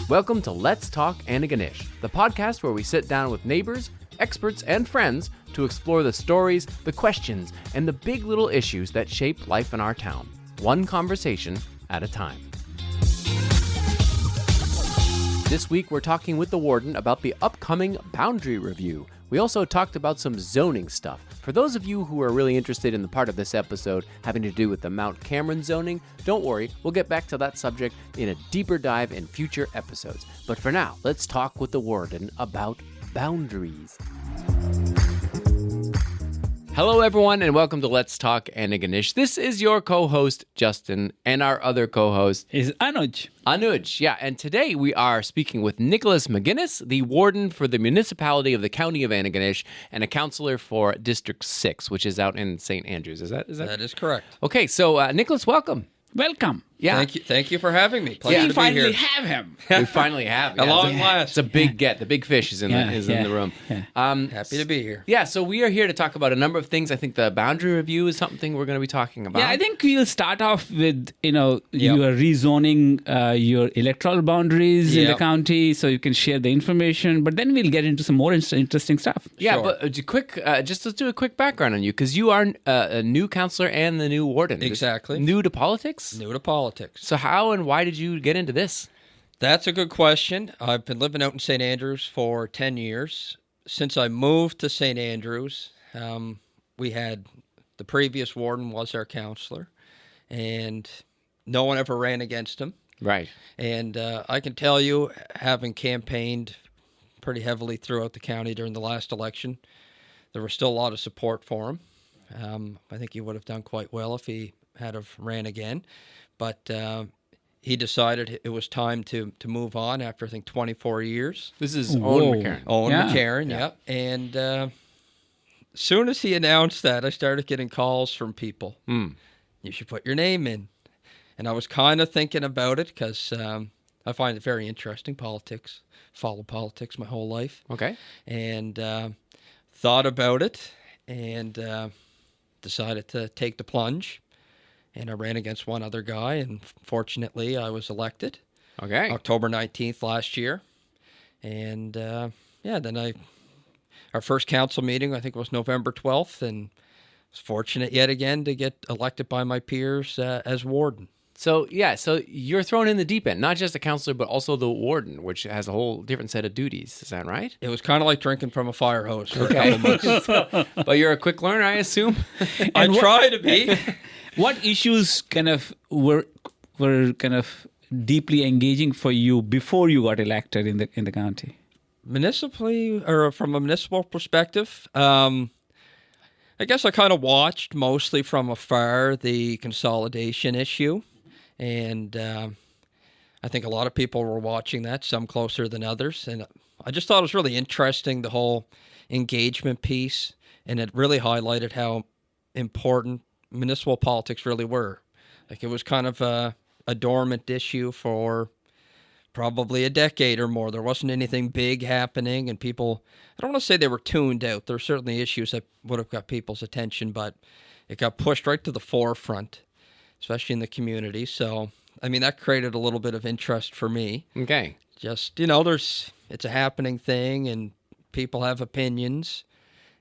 Welcome to Let's Talk Antigonish, the podcast where we sit down with neighbors, experts, and friends to explore the stories, the questions, and the big little issues that shape life in our town, one conversation at a time. This week, we're talking with the warden about the upcoming boundary review. We also talked about some zoning stuff. For those of you who are really interested in the part of this episode having to do with the Mount Cameron zoning, don't worry, we'll get back to that subject in a deeper dive in future episodes. But for now, let's talk with the warden about boundaries. Hello, everyone, and welcome to Let's Talk Antigonish. This is your co-host, Justin, and our other co-host is Anuj. Anuj, yeah. And today we are speaking with Nicholas MacInnis, the warden for the municipality of the county of Antigonish and a councillor for District 6, which is out in St. Andrews. Is that? That is correct. Okay, so Nicholas, welcome. Welcome. Yeah. Thank you for having me. Pleasure to be finally here. have him. We finally have. At long last. It's a big get. The big fish is in the room. Yeah. Happy to be here. Yeah, so we are here to talk about a number of things. I think the boundary review is something we're going to be talking about. Yeah, I think we'll start off with, you are rezoning your electoral boundaries in the county so you can share the information, but then we'll get into some more interesting stuff. Yeah, Sure. but just let's do a quick background on you, because you are a new councillor and the new warden. Exactly. New to politics? New to politics. So how and why did you get into this? That's a good question. I've been living out in St. Andrews for 10 years. Since I moved to St. Andrews, we had the previous warden was our councillor, and no one ever ran against him. Right. And I can tell you, having campaigned pretty heavily throughout the county during the last election, there was still a lot of support for him. I think he would have done quite well if he had have ran again. But he decided it was time to move on after, I think, 24 years. This is Owen McCarran. Owen McCarran, yeah. And as soon as he announced that, I started getting calls from people. You should put your name in. And I was kind of thinking about it because I find it very interesting, politics, follow politics my whole life. Okay. And thought about it and decided to take the plunge. And I ran against one other guy, and fortunately, I was elected. Okay. October 19th last year. And, then our first council meeting, I think it was November 12th, and I was fortunate yet again to get elected by my peers as warden. So you're thrown in the deep end, not just a councillor, but also the warden, which has a whole different set of duties. Is that right? It was kind of like drinking from a fire hose for a couple months. But you're a quick learner, I assume? I try to be. What issues kind of were kind of deeply engaging for you before you got elected in the county? Municipally, or from a municipal perspective, I guess I kind of watched mostly from afar the consolidation issue. And I think a lot of people were watching that, some closer than others. And I just thought it was really interesting, the whole engagement piece. And it really highlighted how important municipal politics really were. Like, it was kind of a dormant issue for probably a decade or more. There wasn't anything big happening, and people, I don't want to say they were tuned out. There were certainly issues that would have got people's attention, but it got pushed right to the forefront, especially in the community. So, I mean, that created a little bit of interest for me. Okay. Just, it's a happening thing, and people have opinions.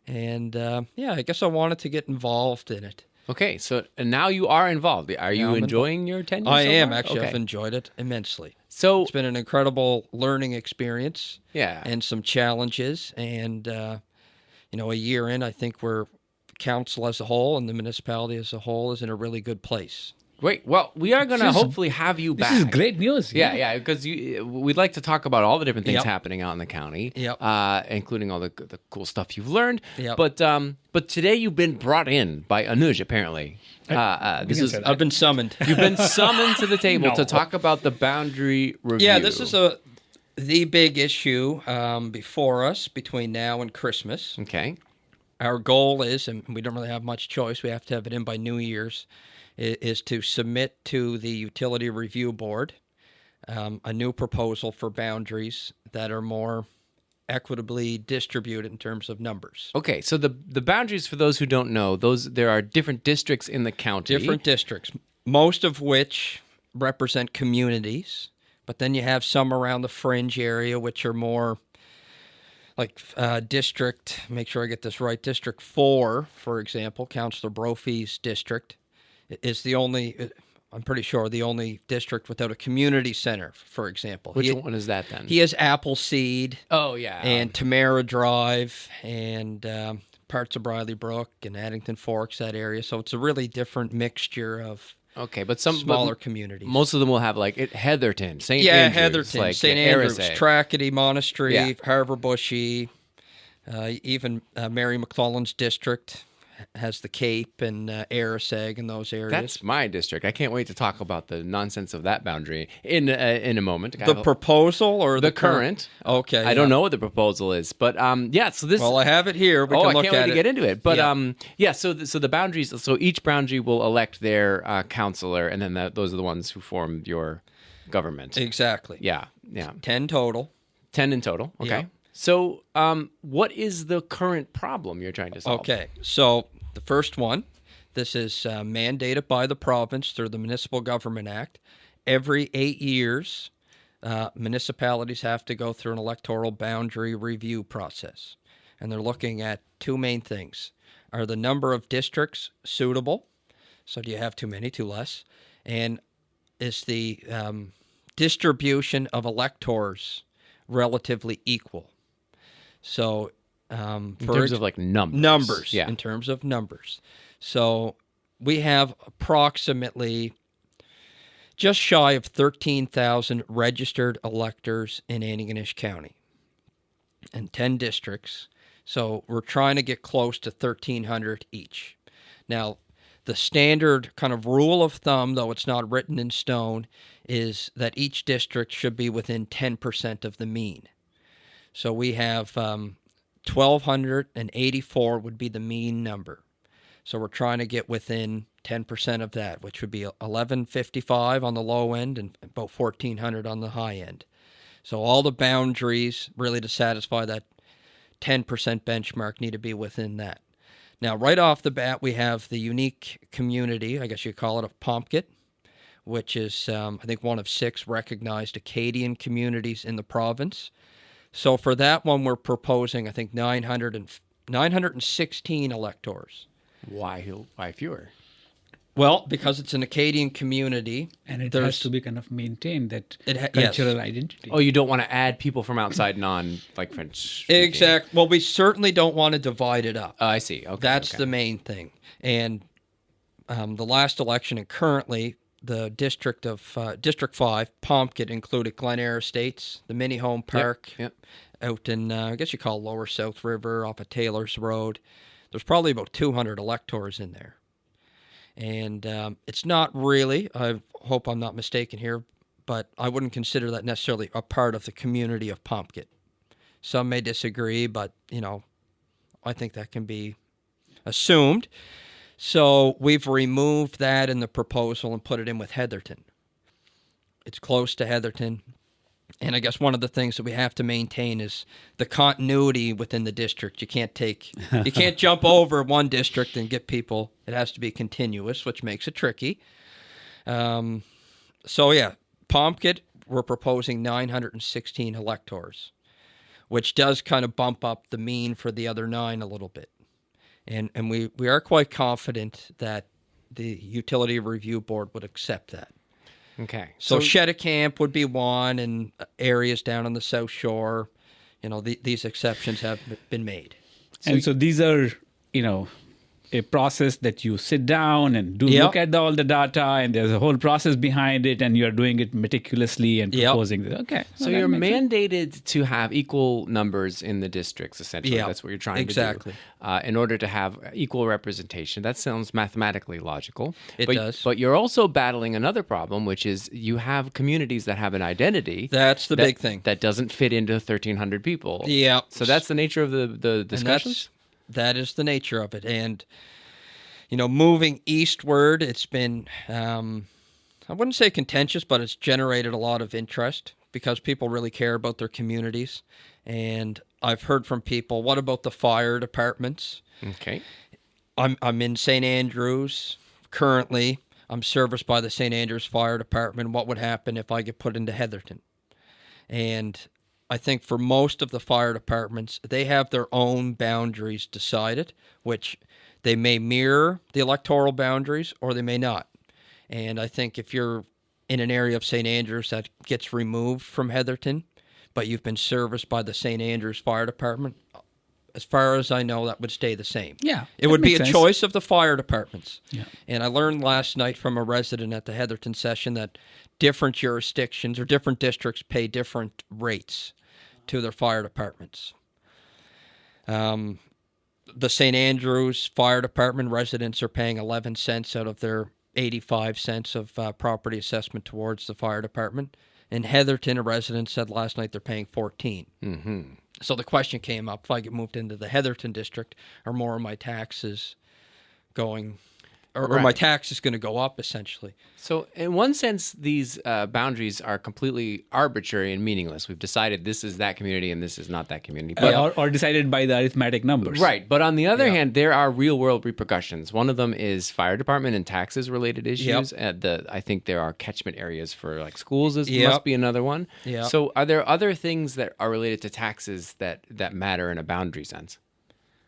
And, I guess I wanted to get involved in it. Okay, so now you are involved. Are you enjoying your tenure? I am, far? actually. Okay. I've enjoyed it immensely. So it's been an incredible learning experience. Yeah. And some challenges. And, a year in, I think we're council as a whole and the municipality as a whole is in a really good place. Great. Well, we are going to hopefully have you back. This is great news. Yeah, because we'd like to talk about all the different things happening out in the county, including all the cool stuff you've learned. Yep. But today you've been brought in by Anuj, apparently. I've been summoned. You've been summoned to the table to talk about the boundary review. Yeah, this is the big issue before us between now and Christmas. Okay. Our goal is, and we don't really have much choice, we have to have it in by New Year's, is to submit to the Utility Review Board a new proposal for boundaries that are more equitably distributed in terms of numbers. Okay, so the boundaries, for those who don't know, there are different districts in the county. Different districts, most of which represent communities, But then you have some around the fringe area, which are more like district, make sure I get this right, District 4, for example, Councillor Brophy's district, is the only, I'm pretty sure, the only district without a community center, for example. Which one is that then? He has Appleseed. Oh, yeah. And Tamara Drive and parts of Briley Brook and Addington Forks, that area. So it's a really different mixture of but some smaller communities. Most of them will have like Heatherton, St. Andrews. Heatherton, like St. Andrews, Arizay. Trackety Monastery, Harbour Bushy, even Mary McClellan's district has the Cape and Arizay and those areas. That's my district. I can't wait to talk about the nonsense of that boundary in a moment. The proposal or the current? Okay. I don't know what the proposal is, but so this. Well, I have it here. We can look I can't at wait to get into it. But so the boundaries. So each boundary will elect their councillor, and then those are the ones who form your government. Exactly. Yeah. 10 total. 10 in total. Okay. Yeah. So, what is the current problem you're trying to solve? Okay, so the first one, this is mandated by the province through the Municipal Government Act. Every 8 years, municipalities have to go through an electoral boundary review process. And they're looking at two main things. Are the number of districts suitable? So do you have too many, too less? And is the distribution of electors relatively equal? So, in terms of like numbers. Numbers, yeah. In terms of numbers. So we have approximately just shy of 13,000 registered electors in Antigonish County and 10 districts. So we're trying to get close to 1,300 each. Now, the standard kind of rule of thumb, though it's not written in stone, is that each district should be within 10% of the mean. So we have 1,284 would be the mean number. So we're trying to get within 10% of that, which would be 1,155 on the low end and about 1,400 on the high end. So all the boundaries really to satisfy that 10% benchmark need to be within that. Now, right off the bat, we have the unique community, I guess you call it, of Pomkit, which is, I think, one of 6 recognized Acadian communities in the province. So for that one, we're proposing, I think, 916 electors. Why fewer? Well, because it's an Acadian community. And it has to be kind of maintained, that cultural identity. Oh, you don't want to add people from outside like French. Exactly. Well, we certainly don't want to divide it up. I see. Okay. That's the main thing. And the last election, and currently, the District 5, Pomkit, included Glen Eyre Estates, the mini home park out in, I guess you call it Lower South River, off of Taylor's Road. There's probably about 200 electors in there. And it's not really, I hope I'm not mistaken here, but I wouldn't consider that necessarily a part of the community of Pomkit. Some may disagree, but, I think that can be assumed. So we've removed that in the proposal and put it in with Heatherton. It's close to Heatherton. And I guess one of the things that we have to maintain is the continuity within the district. You can't jump over one district and get people. It has to be continuous, which makes it tricky. Pomkit, we're proposing 916 electors, which does kind of bump up the mean for the other 9 a little bit. And we are quite confident that the Utility Review Board would accept that. Okay. So Cheticamp would be one, and areas down on the South Shore, these exceptions have been made. So these are, a process that you sit down and look at all the data, and there's a whole process behind it, and you're doing it meticulously and proposing it. Okay. So you're mandated to have equal numbers in the districts, essentially. Yep. That's what you're trying to do. In order to have equal representation. That sounds mathematically logical. It does. But you're also battling another problem, which is you have communities that have an identity. That's the big thing. That doesn't fit into 1,300 people. Yeah. So that's the nature of the discussions? That is the nature of it. And, moving eastward, it's been, I wouldn't say contentious, but it's generated a lot of interest because people really care about their communities. And I've heard from people, what about the fire departments? Okay. I'm in St. Andrews currently. I'm serviced by the St. Andrews Fire Department. What would happen if I get put into Heatherton? And I think for most of the fire departments, they have their own boundaries decided, which they may mirror the electoral boundaries or they may not. And I think if you're in an area of St. Andrews that gets removed from Heatherton, but you've been serviced by the St. Andrews Fire Department, as far as I know, that would stay the same. Yeah. It would be a sense. choice of the fire departments. Yeah. And I learned last night from a resident at the Heatherton session that different jurisdictions or different districts pay different rates to their fire departments. The St. Andrews Fire Department residents are paying 11 cents out of their 85 cents of property assessment towards the fire department. In Heatherton, a resident said last night they're paying 14. Mm-hmm. So the question came up, if I get moved into the Heatherton district, are more of my taxes going, or my taxes going to go up, essentially? So in one sense, these boundaries are completely arbitrary and meaningless. We've decided this is that community and this is not that community. But, Or decided by the arithmetic numbers. right. But on the other hand, there are real-world repercussions. One of them is fire department and taxes-related issues. I think there are catchment areas for like schools must be another one. Yep. So are there other things that are related to taxes that matter in a boundary sense?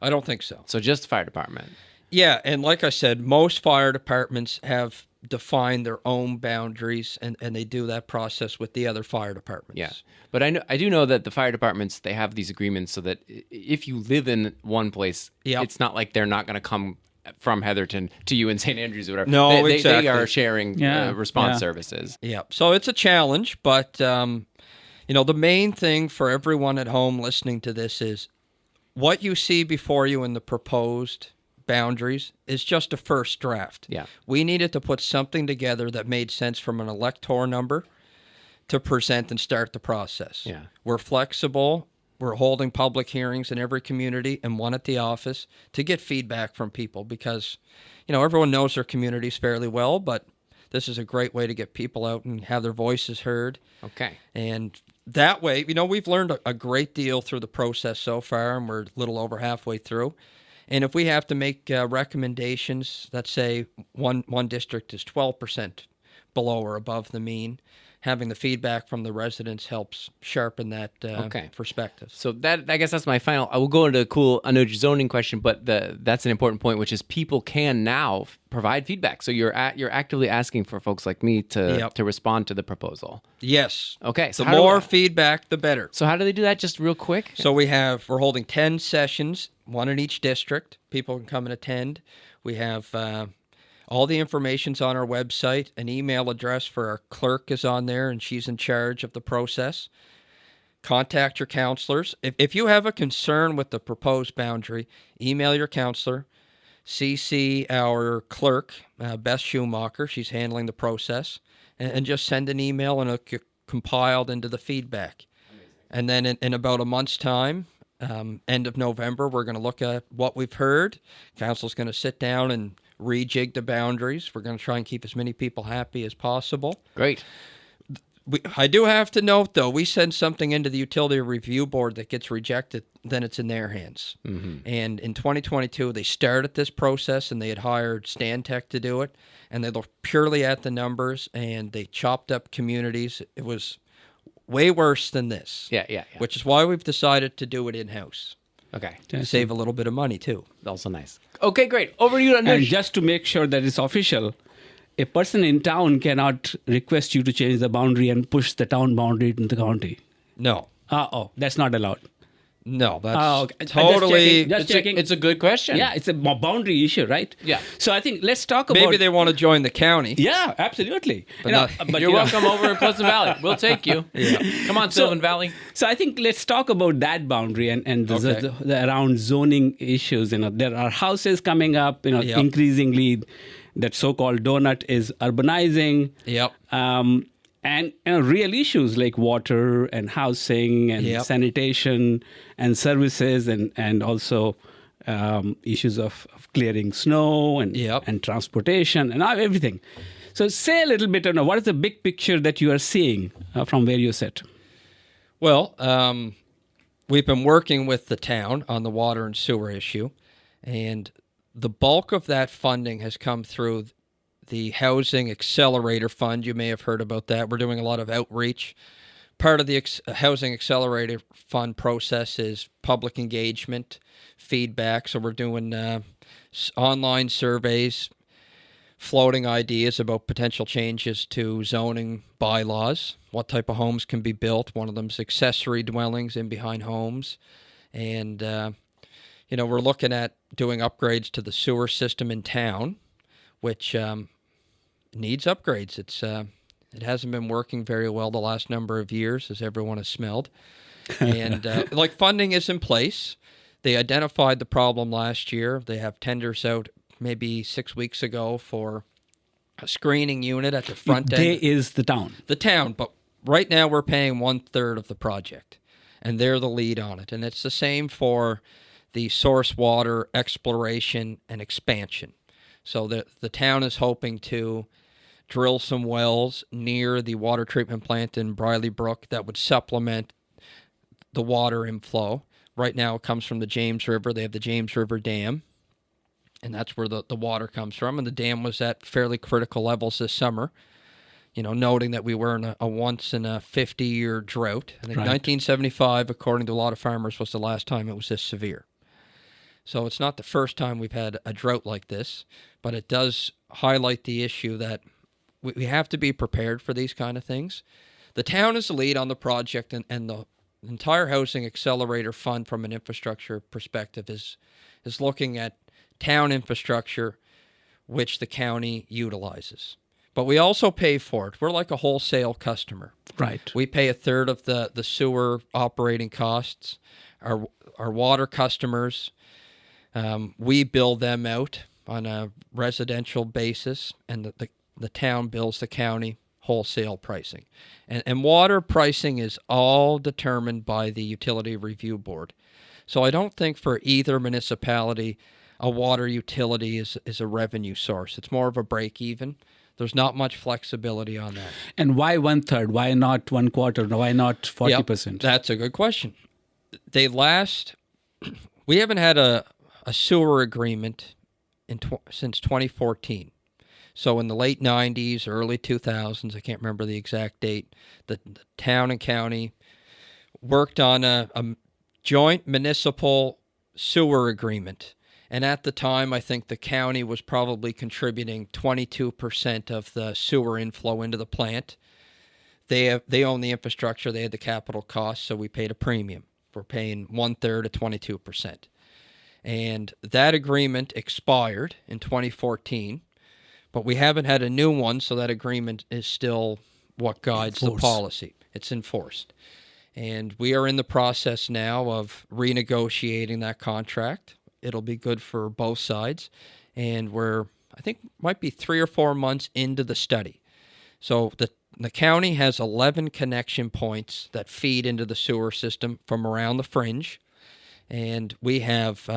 I don't think so. So just fire department. Yeah, and like I said, most fire departments have defined their own boundaries, and they do that process with the other fire departments. Yeah, but I do know that the fire departments, they have these agreements so that if you live in one place, it's not like they're not going to come from Heatherton to you in St. Andrews or whatever. No, exactly. They are sharing response services. Yeah, so it's a challenge, but the main thing for everyone at home listening to this is what you see before you in the proposed boundaries is just a first draft. Yeah. We needed to put something together that made sense from an electoral number to present and start the process. Yeah. We're flexible. We're holding public hearings in every community and one at the office to get feedback from people because, everyone knows their communities fairly well, but this is a great way to get people out and have their voices heard. Okay. And that way, we've learned a great deal through the process so far, and we're a little over halfway through. And if we have to make recommendations that say one district is 12% below or above the mean, having the feedback from the residents helps sharpen that perspective. So I guess that's my final. I will go into a cool Anuj zoning question, but that's an important point, which is people can now provide feedback. So you're actively asking for folks like me to respond to the proposal. Yes. Okay. So the more feedback, the better. So how do they do that? Just real quick. So we're holding 10 sessions, one in each district. People can come and attend. We have all the information's on our website. An email address for our clerk is on there, and she's in charge of the process. Contact your counselors. If you have a concern with the proposed boundary, email your counselor. CC our clerk, Beth Schumacher. She's handling the process. And just send an email and it'll get compiled into the feedback. Amazing. And then in about a month's time, end of November, we're going to look at what we've heard. Council's going to sit down and rejig the boundaries. We're going to try and keep as many people happy as possible. Great. I do have to note, though, we send something into the Utility Review Board that gets rejected, then it's in their hands. Mm-hmm. And in 2022, they started this process, and they had hired Stantec to do it, and they looked purely at the numbers, and they chopped up communities. It was way worse than this. Yeah. Which is why we've decided to do it in-house. Okay. To save a little bit of money, too. Also nice. Okay, great. Over to you, Anuj. And just to make sure that it's official, a person in town cannot request you to change the boundary and push the town boundary into the county. No. That's not allowed. No, that's okay. totally... Just checking. It's a good question. Yeah, it's a boundary issue, right? Yeah. So I think let's talk about... Maybe they want to join the county. Yeah, absolutely. But you're welcome over in Pleasant Valley. We'll take you. Yeah. Come on, Sylvan Valley. So I think let's talk about that boundary and the around zoning issues. There are houses coming up, increasingly that so-called donut is urbanizing. Yep. And real issues like water and housing and sanitation and services and also issues of clearing snow and transportation and everything. So say a little bit, what is the big picture that you are seeing from where you sit? Well, we've been working with the town on the water and sewer issue, and the bulk of that funding has come through the Housing Accelerator Fund. You may have heard about that. We're doing a lot of outreach. Part of the Housing Accelerator Fund process is public engagement, feedback. So we're doing online surveys, floating ideas about potential changes to zoning bylaws, what type of homes can be built. One of them is accessory dwellings in behind homes. And, we're looking at doing upgrades to the sewer system in town, which needs upgrades. It hasn't been working very well the last number of years, as everyone has smelled. And funding is in place. They identified the problem last year. They have tenders out maybe 6 weeks ago for a screening unit at the front end. They is the town. The town, but right now we're paying 1/3 of the project, and they're the lead on it. And it's the same for the source water exploration and expansion. So the town is hoping to drill some wells near the water treatment plant in Briley Brook that would supplement the water inflow. Right now it comes from the James River. They have the James River Dam, and that's where the water comes from. And the dam was at fairly critical levels this summer, noting that we were in a once-in-a-50-year drought. I think 1975, according to a lot of farmers, was the last time it was this severe. So it's not the first time we've had a drought like this, but it does highlight the issue that we have to be prepared for these kind of things. The town is the lead on the project, and the entire Housing Accelerator Fund from an infrastructure perspective is looking at town infrastructure, which the county utilizes. But we also pay for it. We're like a wholesale customer. Right. We pay 1/3 of the sewer operating costs. Our water customers, we bill them out on a residential basis, and the town bills the county wholesale pricing. And water pricing is all determined by the Utility Review Board. So I don't think for either municipality a water utility is a revenue source. It's more of a break even. There's not much flexibility on that. And why 1/3? Why not 1/4? Why not 40%? Yep, that's a good question. We haven't had a sewer agreement since 2014. So in the late 90s, early 2000s, I can't remember the exact date, the town and county worked on a joint municipal sewer agreement. And at the time, I think the county was probably contributing 22% of the sewer inflow into the plant. They own the infrastructure, they had the capital costs, so we paid a premium. We're paying 1/3 of 22%. And that agreement expired in 2014, but we haven't had a new one, so that agreement is still what guides the policy. It's enforced. And we are in the process now of renegotiating that contract. It'll be good for both sides. And I think, might be 3 or 4 months into the study. So the county has 11 connection points that feed into the sewer system from around the fringe. And we have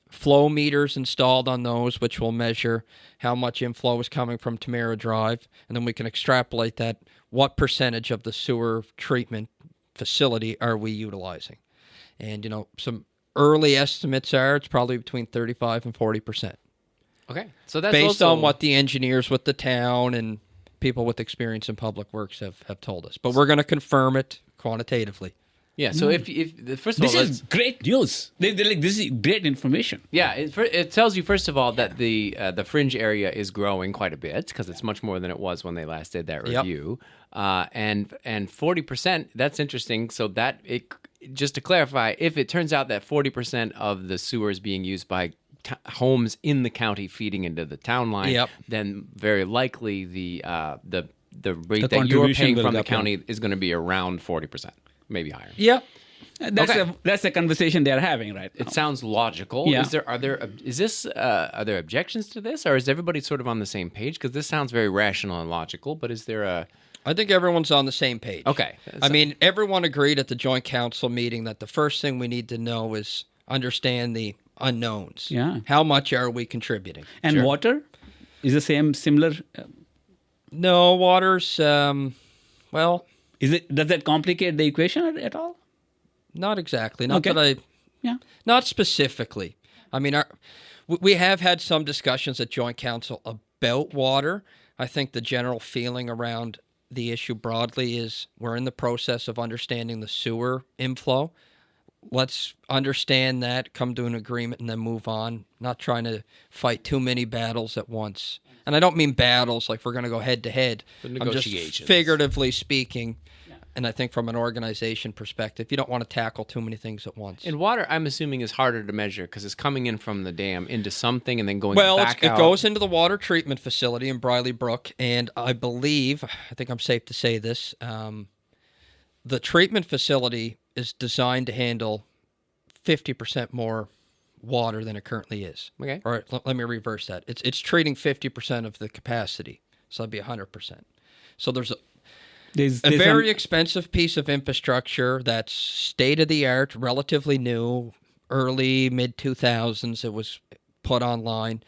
flow meters installed on those, which will measure how much inflow is coming from Tamara Drive. And then we can extrapolate that. What percentage of the sewer treatment facility are we utilizing? And, some early estimates are it's probably between 35 and 40%. Okay. So that's based on what the engineers with the town and people with experience in public works have told us. But we're going to confirm it quantitatively. Yeah, so if first of all, this is great news. This is great information. Yeah, it tells you first of all that the fringe area is growing quite a bit because it's much more than it was when they last did that review. Yep. And 40%, that's interesting. So that just to clarify, if it turns out that 40% of the sewer is being used by homes in the county feeding into the town line, yep, then very likely the rate that you're paying from the county is going to be around 40%. Maybe higher. Yeah, that's a conversation they're having right now. It sounds logical. Yeah. Are there objections to this, or is everybody sort of on the same page? Because this sounds very rational and logical. But is there a? I think everyone's on the same page. Okay. I mean, everyone agreed at the joint council meeting that the first thing we need to know is understand the unknowns. Yeah. How much are we contributing? And water is the similar. No, water's well. Does that complicate the equation at all? Not exactly. Not specifically. I mean, we have had some discussions at Joint Council about water. I think the general feeling around the issue broadly is we're in the process of understanding the sewer inflow. Let's understand that, come to an agreement, and then move on. Not trying to fight too many battles at once. And I don't mean battles like we're going to go head to head. I'm just figuratively speaking. And I think from an organization perspective, you don't want to tackle too many things at once. And water, I'm assuming, is harder to measure because it's coming in from the dam into something and then going back out. It goes into the water treatment facility in Briley Brook, and I think I'm safe to say this, the treatment facility is designed to handle 50% more water than it currently is. Okay. All right, let me reverse that. It's treating 50% of the capacity, so that'd be 100%. So there's a very expensive piece of infrastructure that's state-of-the-art, relatively new, early, mid-2000s. It was put online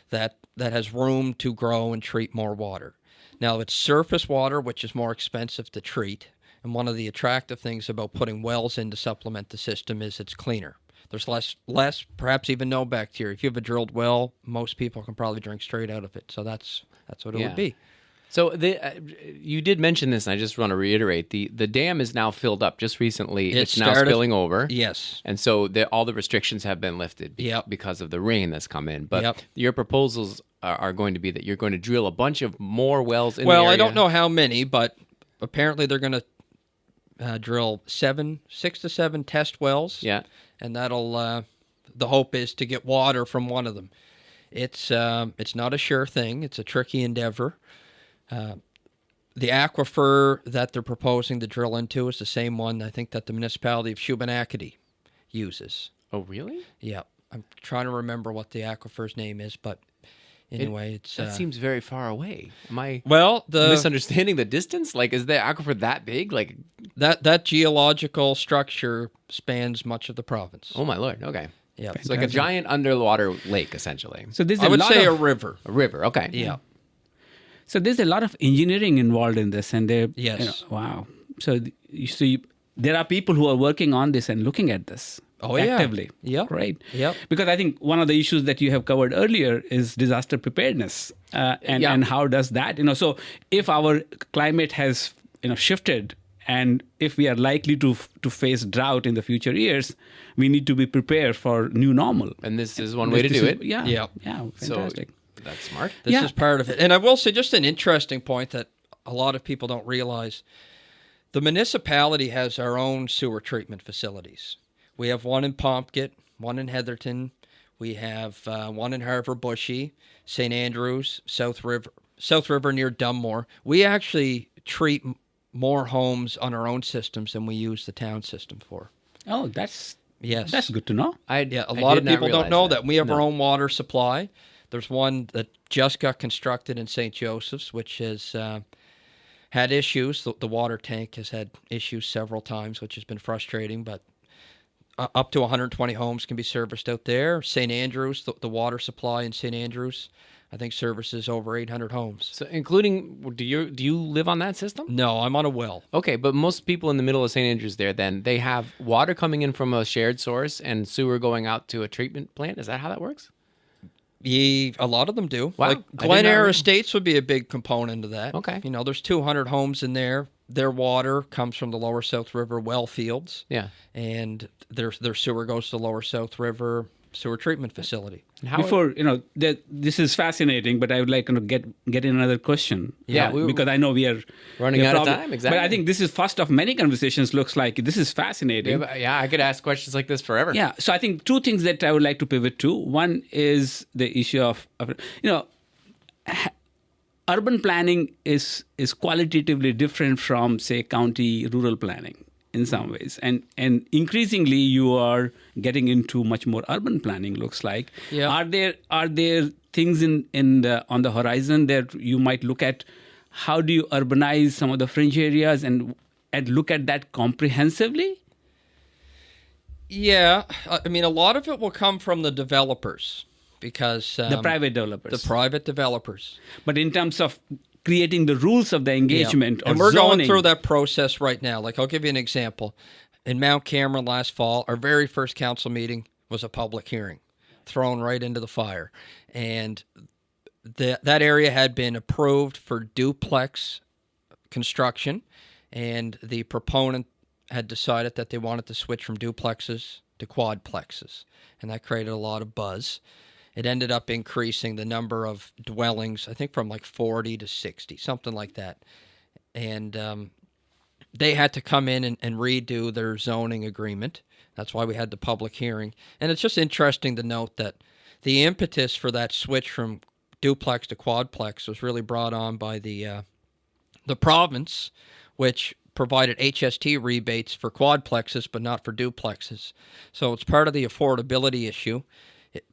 that has room to grow and treat more water. Now, it's surface water, which is more expensive to treat, and one of the attractive things about putting wells in to supplement the system is it's cleaner. There's less, perhaps even no bacteria. If you have a drilled well, most people can probably drink straight out of it. So that's what it would be. So you did mention this, and I just want to reiterate, the dam is now filled up just recently. It's now spilling over. Yes. And so all the restrictions have been lifted because of the rain that's come in. But your proposals are going to be that you're going to drill a bunch of more wells in the area. Well, I don't know how many, but apparently they're going to drill 6 to 7 test wells. Yeah. And that'll, the hope is to get water from one of them. It's not a sure thing. It's a tricky endeavor. The aquifer that they're proposing to drill into is the same one I think that the municipality of Shubenacadie uses. Oh, really? Yeah. I'm trying to remember what the aquifer's name is, but anyway, that seems very far away. Am I misunderstanding the distance? Like, is the aquifer that big? Like that geological structure spans much of the province. Oh my Lord. Okay. Yeah. It's like a giant underwater lake, essentially. So I would say a river. A river. Okay. Yeah. So there's a lot of engineering involved in this, and yes. Wow. So there are people who are working on this and looking at this actively. Yeah. Right. Yeah. Because I think one of the issues that you have covered earlier is disaster preparedness, and how does that, so if our climate has shifted, and if we are likely to face drought in the future years, we need to be prepared for new normal. And this is one way to do it. Yeah. Fantastic. That's smart. This is part of it. And I will say just an interesting point that a lot of people don't realize. The municipality has our own sewer treatment facilities. We have one in Pompkett, one in Heatherton. We have one in Harvard-Bushy, St. Andrews, South River near Dunmore. We actually treat more homes on our own systems than we use the town system for. Oh, that's good to know. A lot of people don't know that. We have our own water supply. There's one that just got constructed in St. Joseph's, which has had issues. The water tank has had issues several times, which has been frustrating, but up to 120 homes can be serviced out there. St. Andrews, the water supply in St. Andrews, I think services over 800 homes. So including, do you live on that system? No, I'm on a well. Okay, but most people in the middle of St. Andrews then, they have water coming in from a shared source and sewer going out to a treatment plant. Is that how that works? A lot of them do. Wow. Like Glen Air Estates would be a big component of that. Okay. There's 200 homes in there. Their water comes from the Lower South River well fields. Yeah. And their sewer goes to the Lower South River sewer treatment facility. This is fascinating, but I would like to get in another question. Yeah, because I know we are running out of time. Exactly. But I think this is first of many conversations. Looks like this is fascinating. Yeah, I could ask questions like this forever. Yeah. So I think two things that I would like to pivot to. One is the issue of urban planning is qualitatively different from, say, county rural planning in some ways, and increasingly you are getting into much more urban planning. Looks like. Yeah. Are there things on the horizon that you might look at? How do you urbanize some of the fringe areas and look at that comprehensively? Yeah, I mean, a lot of it will come from the developers because the private developers. But in terms of creating the rules of the engagement, and we're going through that process right now. Like, I'll give you an example. In Mount Cameron last fall, our very first council meeting was a public hearing, thrown right into the fire. And that area had been approved for duplex construction, and the proponent had decided that they wanted to switch from duplexes to quadplexes, and that created a lot of buzz. It ended up increasing the number of dwellings, I think from like 40 to 60, something like that. And they had to come in and redo their zoning agreement. That's why we had the public hearing. And it's just interesting to note that the impetus for that switch from duplex to quadplex was really brought on by the province, which provided HST rebates for quadplexes but not for duplexes. So it's part of the affordability issue.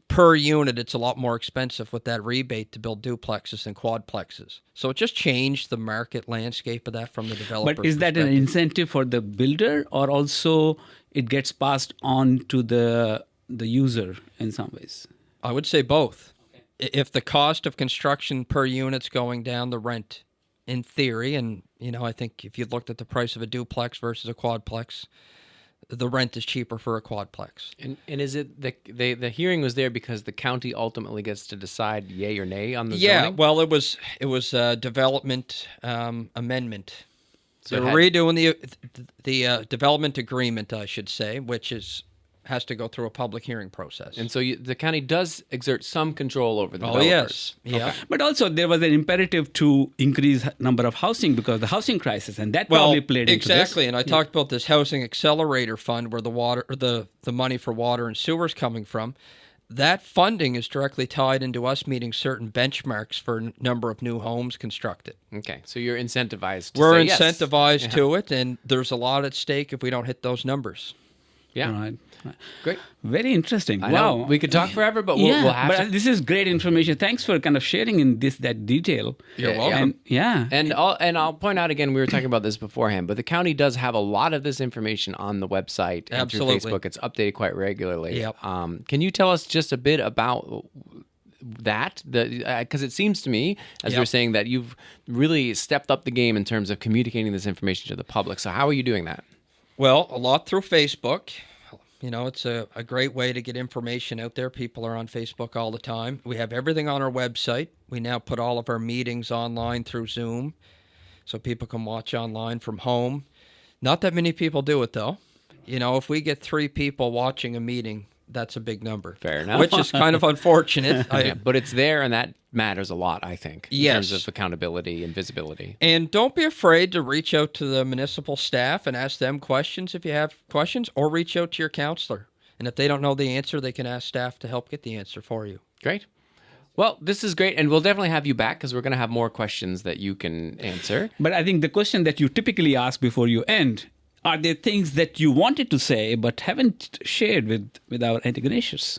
Per unit, it's a lot more expensive with that rebate to build duplexes than quadplexes. So it just changed the market landscape of that from the developer. But is that an incentive for the builder, or also it gets passed on to the user in some ways? I would say both. Okay. If the cost of construction per unit's going down, the rent, in theory, and I think if you looked at the price of a duplex versus a quadplex, the rent is cheaper for a quadplex. And is it the hearing was there because the county ultimately gets to decide yay or nay on the zoning? Yeah, well, it was a development amendment. So we're redoing the development agreement, I should say, which has to go through a public hearing process. And so the county does exert some control over the developers. Yes. Yeah. Okay. But also there was an imperative to increase number of housing because of the housing crisis, and that probably played into this. Exactly. And I talked about this housing accelerator fund where the money for water and sewer is coming from. That funding is directly tied into us meeting certain benchmarks for number of new homes constructed. Okay, so you're incentivized to We're say yes. incentivized to it, and there's a lot at stake if we don't hit those numbers. Yeah. Right. Great. Very interesting. I Wow. know. We could talk forever, but we'll have to. This is great information. Thanks for kind of sharing in that detail. You're welcome. And I'll point out again, we were talking about this beforehand, but the county does have a lot of this information on the website and through Facebook. It's updated quite regularly. Yep. Can you tell us just a bit about that? Because it seems to me, as we were saying, that you've really stepped up the game in terms of communicating this information to the public. So how are you doing that? Well, a lot through Facebook. It's a great way to get information out there. People are on Facebook all the time. We have everything on our website. We now put all of our meetings online through Zoom, so people can watch online from home. Not that many people do it, though. If we get 3 people watching a meeting, that's a big number. Fair enough. Which is kind of unfortunate. But it's there, and that matters a lot, I think, in terms of accountability and visibility. And don't be afraid to reach out to the municipal staff and ask them questions if you have questions, or reach out to your counselor. And if they don't know the answer, they can ask staff to help get the answer for you. Great. Well, this is great, and we'll definitely have you back because we're going to have more questions that you can answer. But I think the question that you typically ask before you end, are there things that you wanted to say but haven't shared with our Antigonish?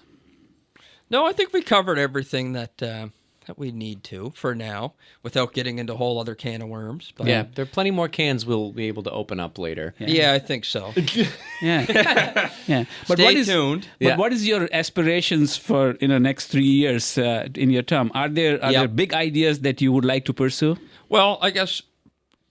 No, I think we covered everything that we need to for now without getting into a whole other can of worms. But, Yeah, there are plenty more cans we'll be able to open up later. Yeah, I think so. Yeah. Yeah. But Stay tuned. But what is your aspirations for next 3 years in your term? Are there big ideas that you would like to pursue? Well, I guess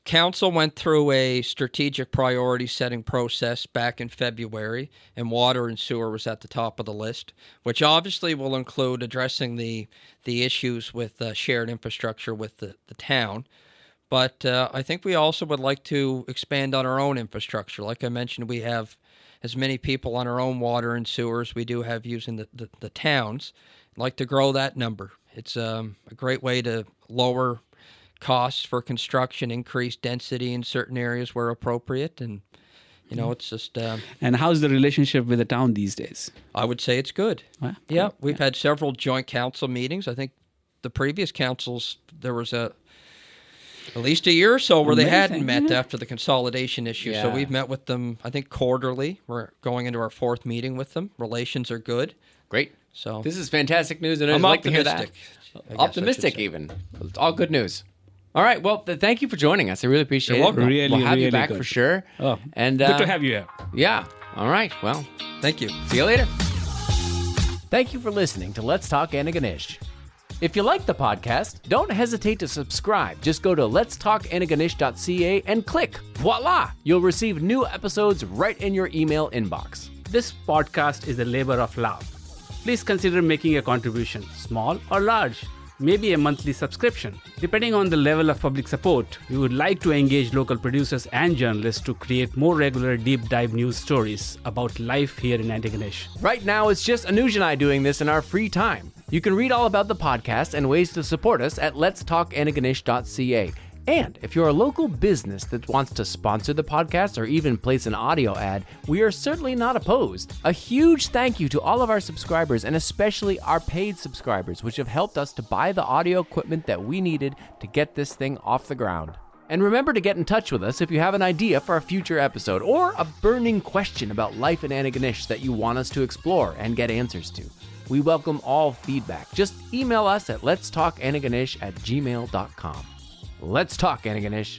Council went through a strategic priority setting process back in February, and water and sewer was at the top of the list, which obviously will include addressing the issues with shared infrastructure with the town. But I think we also would like to expand on our own infrastructure. Like I mentioned, we have as many people on our own water and sewers we do have using the towns. I'd like to grow that number. It's a great way to lower costs for construction, increase density in certain areas where appropriate, and it's just. And how's the relationship with the town these days? I would say it's good. Cool. Yeah, we've had several joint council meetings. I think the previous councils there was at least a year or so where they hadn't met after the consolidation issue. Yeah. So we've met with them, I think, quarterly. We're going into our 4th meeting with them. Relations are good. Great. So This is fantastic news, and I'd I'm like to hear that. optimistic. Optimistic, even. It's all good news. All right. Well, thank you for joining us. I really appreciate You're it. welcome. We'll have you Really back good. for sure. Oh, and good to have you here. Yeah. All right. Well, Thank you. see you later. Thank you for listening to Let's Talk Antigonish. If you like the podcast, don't hesitate to subscribe. Just go to letstalkantigonish.ca and click. Voila! You'll receive new episodes right in your email inbox. This podcast is a labor of love. Please consider making a contribution, small or large. maybe a monthly subscription. Depending on the level of public support, we would like to engage local producers and journalists to create more regular deep dive news stories about life here in Antigonish. Right now, it's just Anuj and I doing this in our free time. You can read all about the podcast and ways to support us at letstalkantigonish.ca. And if you're a local business that wants to sponsor the podcast or even place an audio ad, we are certainly not opposed. A huge thank you to all of our subscribers and especially our paid subscribers, which have helped us to buy the audio equipment that we needed to get this thing off the ground. And remember to get in touch with us if you have an idea for a future episode or a burning question about life in Antigonish that you want us to explore and get answers to. We welcome all feedback. Just email us at letstalkantigonish@gmail.com. Let's talk, Antigonish.